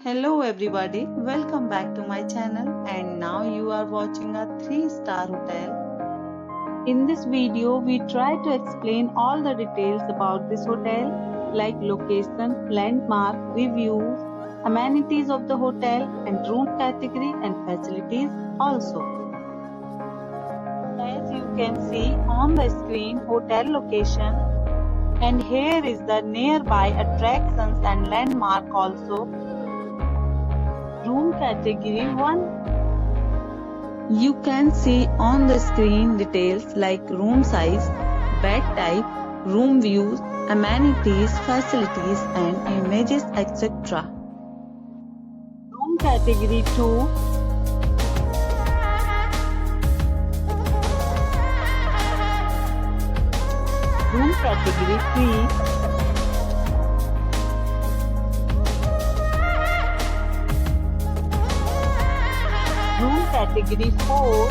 Hello everybody, welcome back to my channel and now you are watching a 3-star hotel. In this video, we try to explain all the details about this hotel like location, landmark, reviews, amenities of the hotel and room category and facilities also. As you can see on the screen, hotel location, and here is the nearby attractions and landmark also. Room category 1. You can see on the screen details like room size, bed type, room views, amenities, facilities and images etc. Room category 2. Room category 3. Room category 4.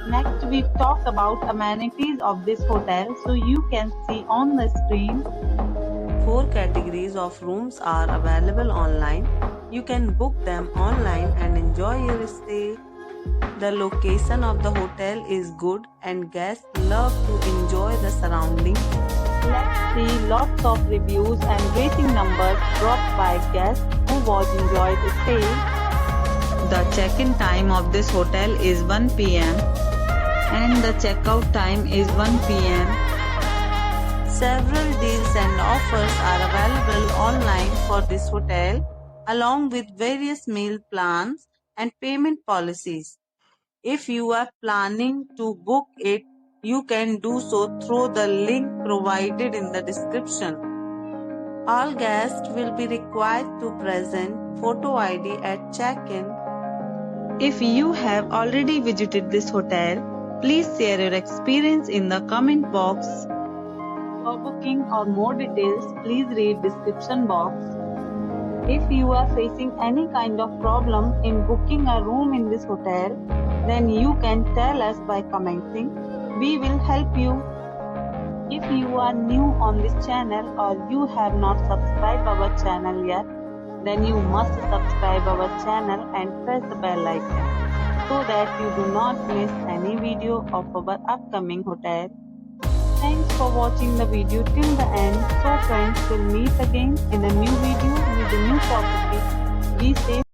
Next we talk about amenities of this hotel, so you can see on the screen. 4 categories of rooms are available online. You can book them online and enjoy your stay. The location of the hotel is good and guests love to enjoy the surroundings. Let's see lots of reviews and rating numbers dropped by guests who was enjoyed stay. The check-in time of this hotel is 1 p.m. and the check-out time is 1 p.m. Several deals and offers are available online for this hotel, along with various meal plans and payment policies. If you are planning to book it, you can do so through the link provided in the description. All guests will be required to present photo ID at check-in. If you have already visited this hotel, please share your experience in the comment box. For booking or more details, please read description box. If you are facing any kind of problem in booking a room in this hotel, then you can tell us by commenting. We will help you. If you are new on this channel or you have not subscribed our channel yet, then you must subscribe our channel and press the bell icon so that you do not miss any video of our upcoming hotel. Thanks for watching the video till the end. So friends, we'll meet again in a new video with a new property. Be safe.